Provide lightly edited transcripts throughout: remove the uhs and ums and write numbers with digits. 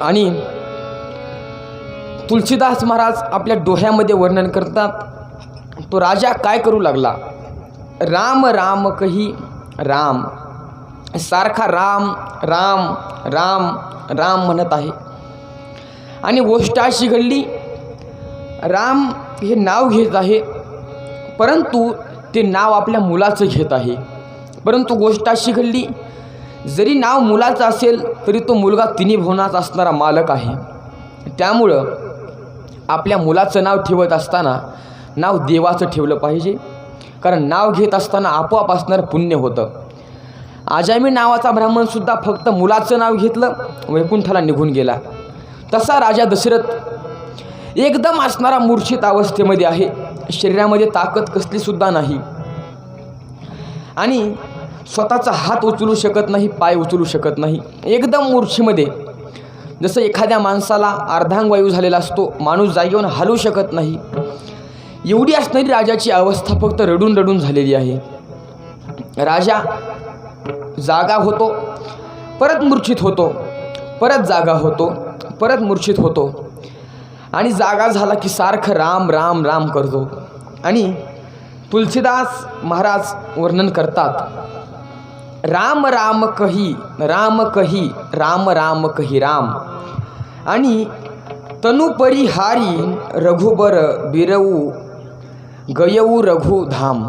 आणि तुलसीदास महाराज आपल्या डोह्यामध्ये वर्णन करतात, तो राजा काय करू लागला, राम राम कही राम, सारखा राम राम राम राम म्हणत आहे. आणि गोष्ट अशी घडली, राम हे नाव घेत आहे, परंतु ते नाव आपल्या मुलाचं घेत आहे. परंतु गोष्ट अशी घडली, जरी नाव मुलाचं असेल तरी तो मुलगा तिन्ही भुवनाचा असणारा मालक आहे. त्यामुळं आपल्या मुलाचं नाव ठेवत असताना नाव देवाचं ठेवलं पाहिजे, कारण नाव घेत असताना आपोआप असणारं पुण्य होतं. आजामी नावाचा ब्राह्मणसुद्धा फक्त मुलाचं नाव घेतलं, वैकुंठाला निघून गेला. तसा राजा दशरथ एकदम असणारा मूर्छित अवस्थेमध्ये आहे, शरीरामध्ये ताकद कसलीसुद्धा नाही आणि स्वतःचा हात उचलू शकत नाही, पाय उचलू शकत नाही, एकदम मूर्छेमध्ये. जसं एखाद्या माणसाला अर्धांगवायू झालेला असतो, माणूस जागेवरून हलू शकत नाही, एवढी असणारी राजाची अवस्था फक्त रडून रडून झालेली आहे. राजा जागा होतो, परत मूर्छित होतो, परत जागा होतो, परत मूर्छित होतो आणि जागा झाला की सारखं राम राम राम करतो. आणि तुलसीदास महाराज वर्णन करतात, राम राम कही राम कही राम राम कही राम, आणि तनुपरिहारी रघुबर बिरवू गयऊ रघुधाम.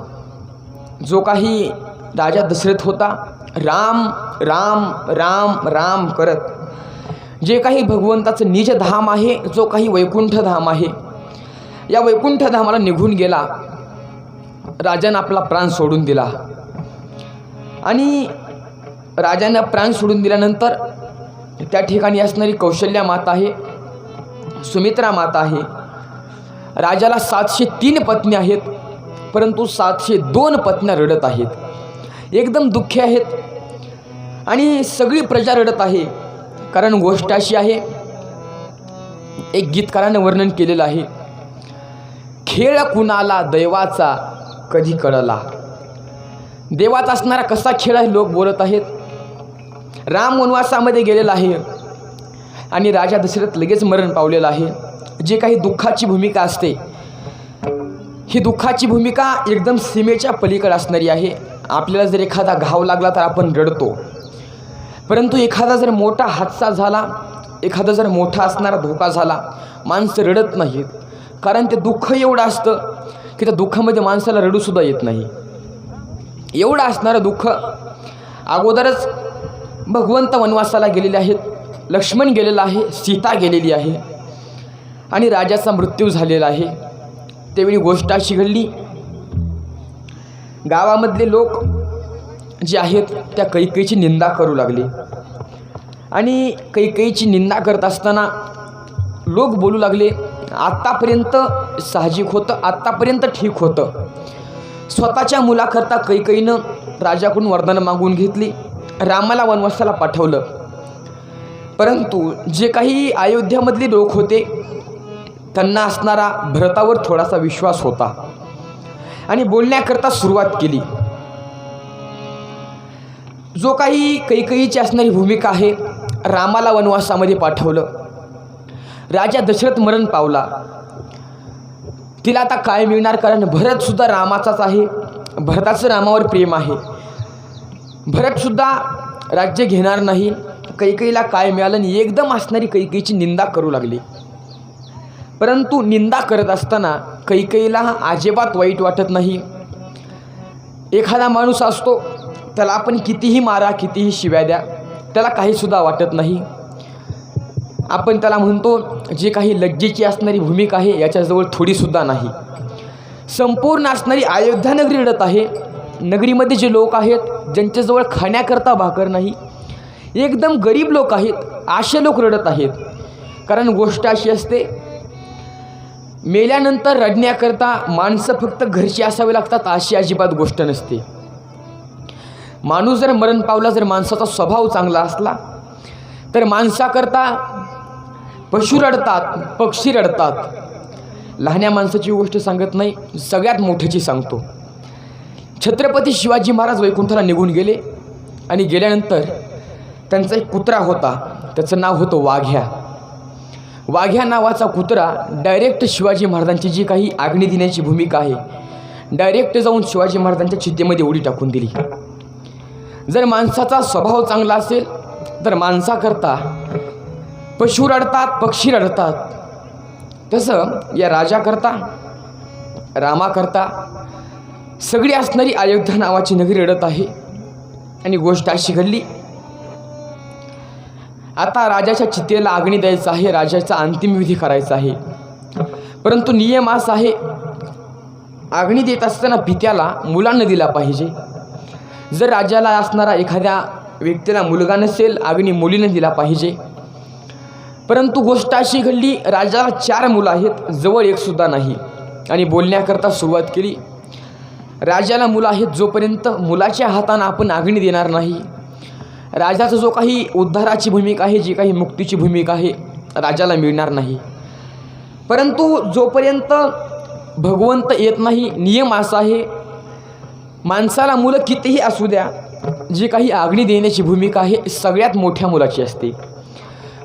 जो काही राजा दशरथ होता, राम राम राम राम करत जे काही भगवंताचं निज धाम आहे, जो काही वैकुंठ धाम आहे, या वैकुंठ धामाला निघून गेला. राजानं आपला प्राण सोडून दिला आणि राजानं प्राण सोडून दिल्यानंतर त्या ठिकाणी असणारी कौशल्या माता आहे, सुमित्रा माता आहे. राजाला 703 पत्नी आहेत, परंतु 702 पत्न्या रडत आहेत, एकदम दुःखी आहेत आणि सगळी प्रजा रडत आहे. कारण गोष्ट अशी आहे, एक गीतकारानं वर्णन केलेलं आहे, खेळ कुणाला दैवाचा कधी कळला. देवात असणारा कसा खेळ आहे लोक बोलत आहेत. राम वनवासामध्ये गेलेला आहे आणि राजा दशरथ लगेच मरण पावलेला आहे. जे काही दुःखाची भूमिका असते, ही दुःखाची भूमिका एकदम सीमेच्या पलीकडे असणारी आहे. आपल्याला जर एखादा घाव लागला तर आपण रडतो, परंतु एखादा जर मोठा हादसा झाला, एखादा जर मोठा असणारा धोका झाला, माणसं रडत नाहीत. कारण ते दुःख एवढं असतं की त्या दुःखामध्ये माणसाला रडूसुद्धा येत नाही. एवढं असणारं दुःख. अगोदरच भगवंत वनवासाला गेलेले आहेत, लक्ष्मण गेलेला आहे, सीता गेलेली आहे आणि राजाचा मृत्यू झालेला आहे. त्यावेळी गोष्ट अशी घडली, गावामधले लोक जे आहेत त्या कैकेयीची निंदा करू लागले आणि कैकेयीची निंदा करत असताना लोक बोलू लागले, आत्तापर्यंत साहजिक होतं, आत्तापर्यंत ठीक होतं. स्वतःच्या मुलाकरता कैकेयीनं राजाकडून वरदान मागून घेतली, रामाला वनवासाला पाठवलं. परंतु जे काही अयोध्यामधले लोक होते त्यांना असणारा भरतावर थोडासा विश्वास होता आणि बोलण्याकरता सुरुवात केली. जो काही कैकेयीची असणारी भूमिका आहे, रामाला वनवासामध्ये पाठवलं. राजा दशरथ मरण पावला. तिला आता काय मिळणार, कारण भरतसुद्धा रामाचाच आहे, भरताचं रामावर प्रेम आहे. भरतसुद्धा राज्य घेणार नाही. कैकेयीला काय मिळालं आणि एकदम असणारी कैकेयीची निंदा करू लागली. परंतु निंदा करत असताना कैकेयीला अजिबात वाईट वाटत नाही. एखादा माणूस असतो, त्याला आपण कितीही मारा, कितीही शिव्या द्या, त्याला काहीसुद्धा वाटत नाही. आपण त्याला म्हणतो, जे काही लज्जेची असणारी भूमिका आहे याच्याजवळ थोडीसुद्धा नाही. संपूर्ण असणारी अयोध्या नगरी रडत आहे. नगरीमध्ये जे लोक आहेत, ज्यांच्याजवळ खाण्याकरता भाकर नाही, एकदम गरीब लोक आहेत, असे लोक रडत आहेत. कारण गोष्ट अशी असते, मेल्यानंतर रडण्याकरता माणसं फक्त घरची असावी लागतात अशी अजिबात गोष्ट नसते. माणूस जर मरण पावला, जर माणसाचा स्वभाव चांगला असला तर माणसाकरता पशु रडतात, पक्षी रडतात. लहान्या माणसाची गोष्ट सांगत नाही, सगळ्यात मोठ्याची सांगतो. छत्रपती शिवाजी महाराज वैकुंठाला निघून गेले आणि गेल्यानंतर त्यांचा एक कुत्रा होता, त्याचं नाव होतं वाघ्या. वाघ्या नावाचा कुत्रा डायरेक्ट शिवाजी महाराजांची जी काही आज्ञा देण्याची भूमिका आहे डायरेक्ट जाऊन शिवाजी महाराजांच्या चितेमध्ये उडी टाकून दिली. जर माणसाचा स्वभाव चांगला असेल तर माणसाकरता पशु रडतात, पक्षी रडतात. तसं या राजाकरता, रामाकरता सगळी असणारी अयोध्या नावाची नगरी रडत आहे. आणि गोष्ट अशी घडली, आता राजाच्या चितेला अग्नी द्यायचा आहे, राजाचा अंतिम विधी करायचा आहे. परंतु नियम असा आहे, अग्नी देत असताना पित्याला मुलांना दिला पाहिजे. जर राजाला असणारा एखाद्या व्यक्तीला मुलगा नसेल, अग्नी मुलीनं दिला पाहिजे. परंतु गोष्ट अशी घडली, राजाला 4 मुलं आहेत, जवळ एकसुद्धा नाही. आणि बोलण्याकरता सुरुवात केली. राजाला मुलं आहेत, जोपर्यंत मुलाच्या हातानं आपण अग्नी देणार नाही, राजाचा जो काही उद्धाराची भूमिका आहे, जी काही मुक्तीची भूमिका आहे, राजाला मिळणार नाही. परंतु जोपर्यंत भगवंत येत नाही, नियम असा आहे, माणसाला मुलं कितीही असू द्या, जी काही अग्नी देण्याची भूमिका आहे सगळ्यात मोठ्या मुलाची असते.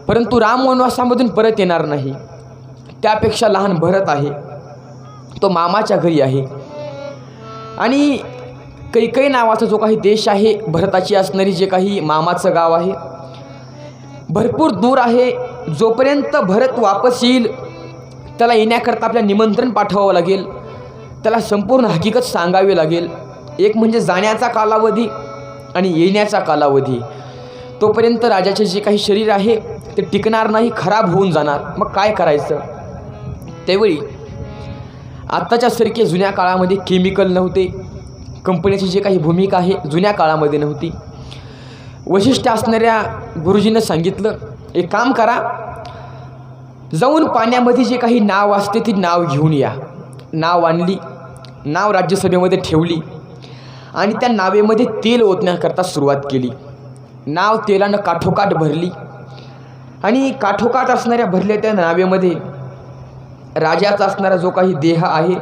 परंतु राम वनवासामधून परत येणार नाही. त्यापेक्षा लहान भरत आहे, तो मामाच्या घरी आहे. आणि कैकई नावाचा जो काही देश आहे, भरताची असणारी जे काही मामाचं गाव आहे, भरपूर दूर आहे. जोपर्यंत भरत वापस येईल त्याला येण्याकरता आपल्याला निमंत्रण पाठवावं लागेल, त्याला संपूर्ण हकीकत सांगावी लागेल. एक म्हणजे जाण्याचा कालावधी आणि येण्याचा कालावधी. तोपर्यंत राजाचे जे काही शरीर आहे ते टिकणार नाही, खराब होऊन जाणार. मग काय करायचं? त्यावेळी आत्ताच्यासारखे जुन्या काळामध्ये केमिकल नव्हते, कंपनीची जी काही भूमिका आहे जुन्या काळामध्ये नव्हती. वैशिष्ट्य असणाऱ्या गुरुजीनं सांगितलं, एक काम करा, जाऊन पाण्यामध्ये जे काही नाव असते ती नाव घेऊन या. नाव आणली, नाव राज्यसभेमध्ये ठेवली आणि त्या नावेमध्ये तेल ओतण्याकरता सुरुवात केली. नाव तेलानं काठोकाठ भरली आणि काठोकाठ असणाऱ्या भरल्या त्या नावेमध्ये राजाचा असणारा जो काही देह आहे,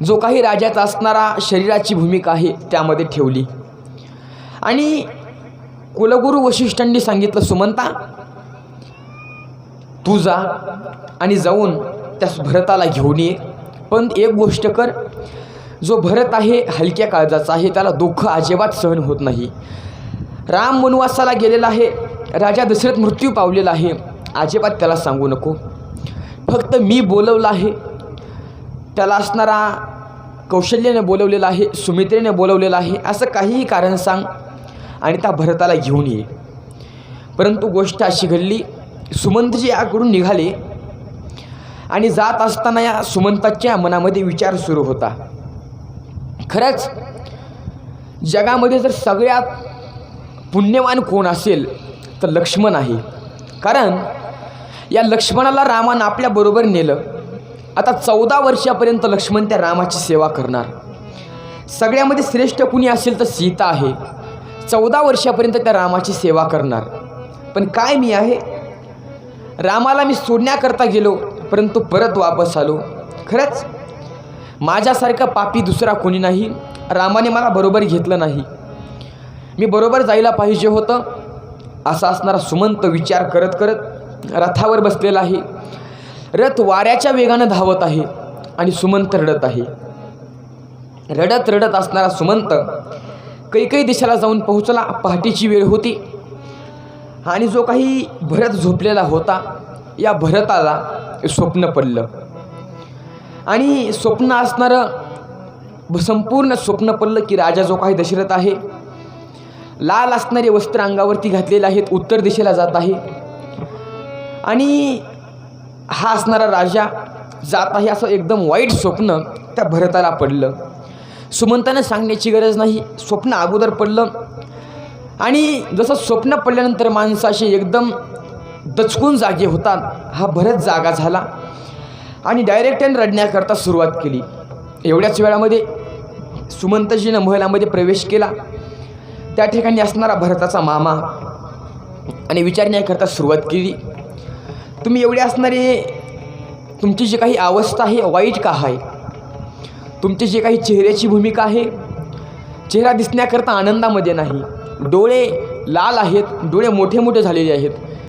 जो काही राजाचा असणारा शरीराची भूमिका आहे त्यामध्ये ठेवली. आणि कुलगुरू वशिष्ठांनी सांगितलं, सुमंता तू जा आणि जाऊन त्या भरताला घेऊन ये. पण एक गोष्ट कर, जो भरत आहे हलक्या काळजाचा आहे, त्याला दुःख अजिबात सहन होत नाही. राम वनवासाला गेलेला आहे, राजा दशरथ मृत्यू पावलेला आहे, अजिबात त्याला सांगू नको. फक्त मी बोलवलं आहे, त्याला असणारा कौशल्याने बोलवलेलं आहे, सुमित्रेने बोलवलेलं आहे, असं काहीही कारण सांग आणि त्या भरताला घेऊन ये. परंतु गोष्ट अशी घडली, सुमंतजी याकडून निघाले आणि जात असताना या सुमंताच्या मनामध्ये विचार सुरू होता, खरंच जगामध्ये जर सगळ्यात पुण्यवान कोण असेल तर लक्ष्मण आहे. कारण या लक्ष्मणाला रामानं आपल्याबरोबर नेलं. आता 14 वर्षापर्यंत लक्ष्मण त्या रामाची सेवा करणार. सगळ्यामध्ये श्रेष्ठ कुणी असेल तर सीता आहे, 14 वर्षापर्यंत त्या रामाची सेवा करणार. पण काय मी आहे, रामाला मी सोडण्याकरता गेलो परंतु परत वापस आलो. खरंच माझ्यासारखा पापी दुसरा कोणी नाही, रामाने मला बरोबर घेतलं नाही, मी बरोबर जायला पाहिजे होतं. असा असणारा सुमंत विचार करत करत रथावर बसलेला आहे. रथ वाऱ्याच्या वेगानं धावत आहे आणि सुमंत रडत आहे. रडत रडत असणारा सुमंत कैकई दिशेला जाऊन पोहोचला. पहाटेची वेळ होती आणि जो काही भरत झोपलेला होता, या भरताला स्वप्न पडलं. आणि स्वप्न असणारं संपूर्ण स्वप्न पडलं की राजा जो काही दशरथ आहे, लाल असणारे वस्त्र अंगावरती घातलेले आहेत, उत्तर दिशेला जात आहे. आणि हा असणारा राजा जात आहे, असं एकदम वाईट स्वप्न त्या भरताला पडलं. सुमंतानं सांगण्याची गरज नाही, स्वप्न अगोदर पडलं. आणि जसं स्वप्न पडल्यानंतर माणसाशी एकदम दचकून जागे होतात, हा भरत जागा झाला आणि डायरेक्ट रडण्याकरता सुरुवात केली. एवढ्याच वेळामध्ये सुमंतजीनं महलामध्ये प्रवेश केला. त्या ठिकाणी असणारा भरताचा मामा आणि विचारण्याकरता सुरुवात केली, तुम्ही एवढे असणारे, तुमची जी काही अवस्था आहे वाईट का आहे? तुमची जी काही चेहऱ्याची भूमिका आहे, चेहरा दिसण्याकरता आनंदामध्ये नाही, डोळे लाल आहेत, डोळे मोठे मोठे झालेले आहेत,